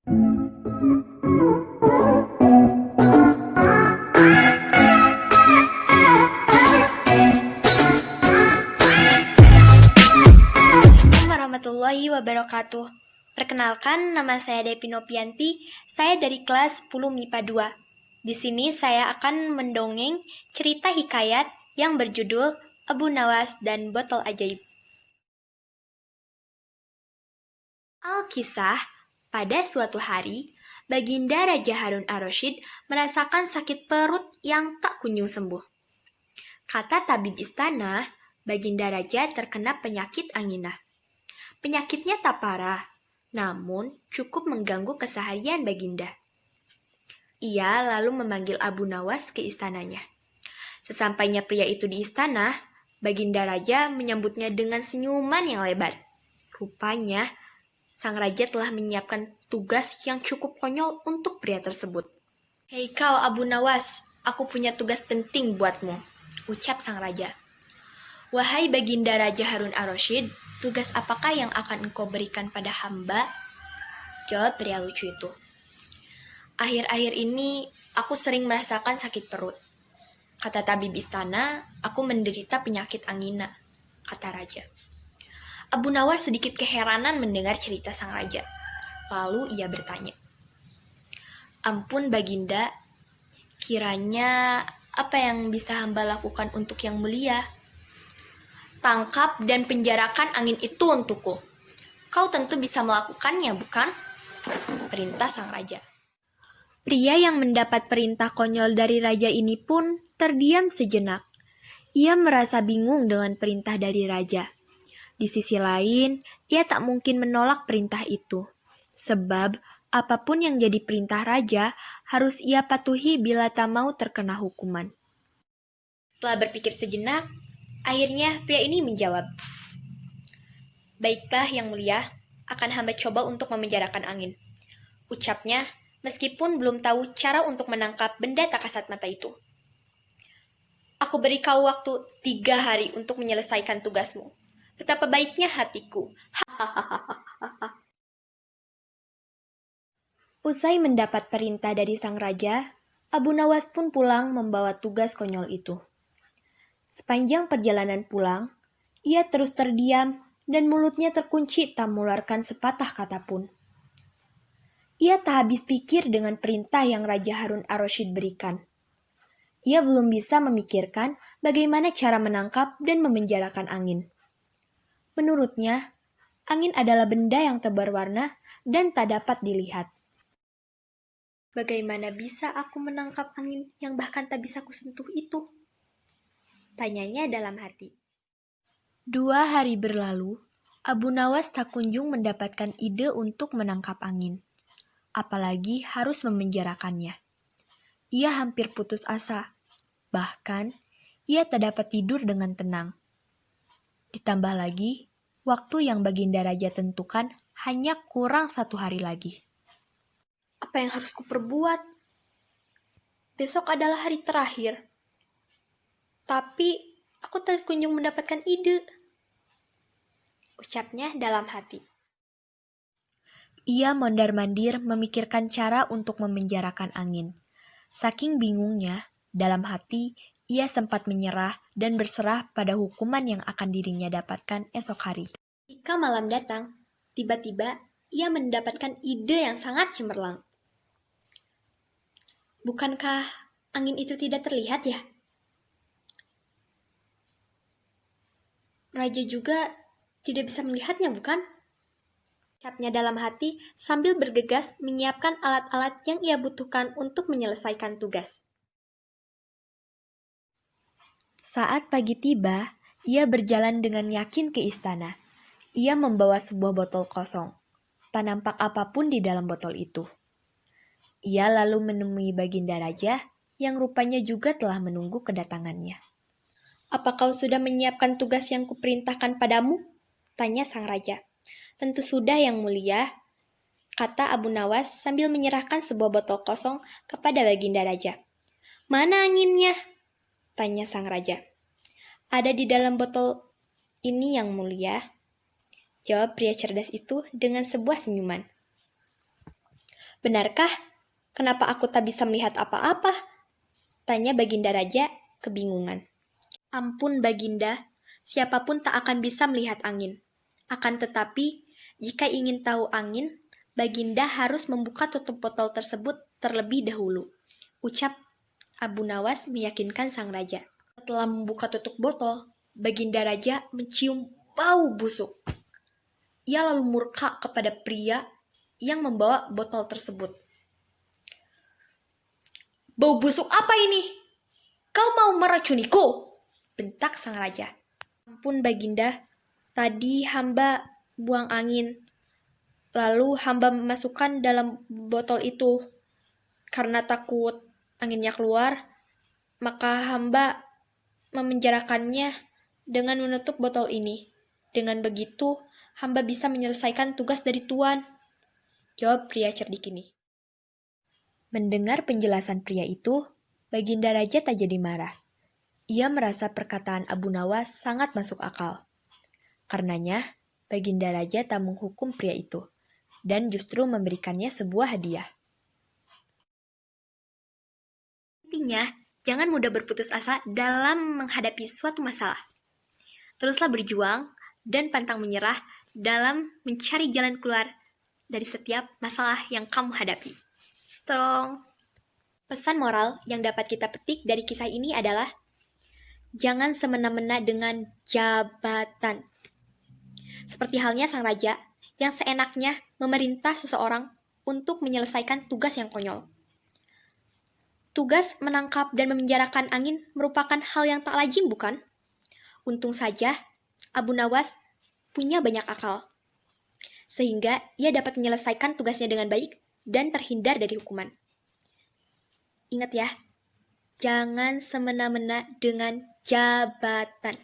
Assalamualaikum warahmatullahi wabarakatuh. Perkenalkan, nama saya Depi Nopianti. Saya dari kelas 10 MIPA 2. Di sini saya akan mendongeng cerita hikayat yang berjudul Abu Nawas dan Botol Ajaib. Alkisah, pada suatu hari, Baginda Raja Harun ar-Rasyid merasakan sakit perut yang tak kunjung sembuh. Kata tabib istana, Baginda Raja terkena penyakit anginah. Penyakitnya tak parah, namun cukup mengganggu keseharian Baginda. Ia lalu memanggil Abu Nawas ke istananya. Sesampainya pria itu di istana, Baginda Raja menyambutnya dengan senyuman yang lebar. Rupanya, sang raja telah menyiapkan tugas yang cukup konyol untuk pria tersebut. "Hei kau Abu Nawas, aku punya tugas penting buatmu," ucap sang raja. "Wahai Baginda Raja Harun ar-Rasyid, tugas apakah yang akan engkau berikan pada hamba?" Jawab pria lucu itu. "Akhir-akhir ini aku sering merasakan sakit perut. Kata tabib istana, aku menderita penyakit angina," kata raja. Abu Nawas sedikit keheranan mendengar cerita sang raja. Lalu ia bertanya, "Ampun Baginda, kiranya apa yang bisa hamba lakukan untuk yang mulia?" "Tangkap dan penjarakan angin itu untukku. Kau tentu bisa melakukannya, bukan?" perintah sang raja. Pria yang mendapat perintah konyol dari raja ini pun terdiam sejenak. Ia merasa bingung dengan perintah dari raja. Di sisi lain, ia tak mungkin menolak perintah itu, sebab apapun yang jadi perintah raja harus ia patuhi bila tak mau terkena hukuman. Setelah berpikir sejenak, akhirnya pria ini menjawab, "Baiklah yang mulia, akan hamba coba untuk memenjarakan angin," ucapnya meskipun belum tahu cara untuk menangkap benda tak kasat mata itu. "Aku beri kau waktu 3 hari untuk menyelesaikan tugasmu. Betapa baiknya hatiku." Usai mendapat perintah dari sang raja, Abu Nawas pun pulang membawa tugas konyol itu. Sepanjang perjalanan pulang, ia terus terdiam dan mulutnya terkunci tak mengeluarkan sepatah kata pun. Ia tak habis pikir dengan perintah yang Raja Harun ar-Rasyid berikan. Ia belum bisa memikirkan bagaimana cara menangkap dan memenjarakan angin. Menurutnya, angin adalah benda yang tak berwarna dan tak dapat dilihat. "Bagaimana bisa aku menangkap angin yang bahkan tak bisa kusentuh itu?" tanyanya dalam hati. 2 hari berlalu, Abu Nawas tak kunjung mendapatkan ide untuk menangkap angin, apalagi harus memenjarakannya. Ia hampir putus asa, bahkan ia tak dapat tidur dengan tenang. Ditambah lagi, waktu yang Baginda Raja tentukan hanya kurang 1 hari lagi. Apa yang harus kuperbuat? Besok adalah hari terakhir. Tapi aku tak kunjung mendapatkan ide, ucapnya dalam hati. Ia mondar-mandir memikirkan cara untuk memenjarakan angin. Saking bingungnya, dalam hati ia sempat menyerah dan berserah pada hukuman yang akan dirinya dapatkan esok hari. Ketika malam datang, tiba-tiba ia mendapatkan ide yang sangat cemerlang. Bukankah angin itu tidak terlihat ya? Raja juga tidak bisa melihatnya, bukan? Ucapnya dalam hati sambil bergegas menyiapkan alat-alat yang ia butuhkan untuk menyelesaikan tugas. Saat pagi tiba, ia berjalan dengan yakin ke istana. Ia membawa sebuah botol kosong. Tak nampak apapun di dalam botol itu. Ia lalu menemui Baginda Raja yang rupanya juga telah menunggu kedatangannya. "Apa kau sudah menyiapkan tugas yang kuperintahkan padamu?" tanya sang raja. "Tentu sudah yang mulia," kata Abu Nawas sambil menyerahkan sebuah botol kosong kepada Baginda Raja. "Mana anginnya?" tanya sang raja. "Ada di dalam botol ini yang mulia," jawab pria cerdas itu dengan sebuah senyuman. Benarkah? Kenapa aku tak bisa melihat apa-apa? Tanya Baginda Raja kebingungan. Ampun Baginda, siapapun tak akan bisa melihat angin. Akan tetapi, jika ingin tahu angin, Baginda harus membuka tutup botol tersebut terlebih dahulu. Ucap Abu Nawas meyakinkan sang raja. Setelah membuka tutup botol, Baginda Raja mencium bau busuk. Ia lalu murka kepada pria yang membawa botol tersebut. Bau busuk apa ini? Kau mau meracuniku? Bentak sang raja. Ampun Baginda, tadi hamba buang angin. Lalu hamba memasukkan dalam botol itu. Karena takut anginnya keluar, maka hamba memenjarakannya dengan menutup botol ini. Dengan begitu, hamba bisa menyelesaikan tugas dari Tuan. Jawab pria cerdik ini. Mendengar penjelasan pria itu, Baginda Raja tak jadi marah. Ia merasa perkataan Abu Nawas sangat masuk akal. Karenanya, Baginda Raja tak menghukum pria itu, dan justru memberikannya sebuah hadiah. Intinya, jangan mudah berputus asa dalam menghadapi suatu masalah. Teruslah berjuang dan pantang menyerah dalam mencari jalan keluar dari setiap masalah yang kamu hadapi. Strong. Pesan moral yang dapat kita petik dari kisah ini adalah jangan semena-mena dengan jabatan. Seperti halnya sang raja yang seenaknya memerintah seseorang untuk menyelesaikan tugas yang konyol. Tugas menangkap dan memenjarakan angin merupakan hal yang tak lazim, bukan? Untung saja Abu Nawas punya banyak akal, sehingga ia dapat menyelesaikan tugasnya dengan baik dan terhindar dari hukuman. Ingat ya, jangan semena-mena dengan jabatan.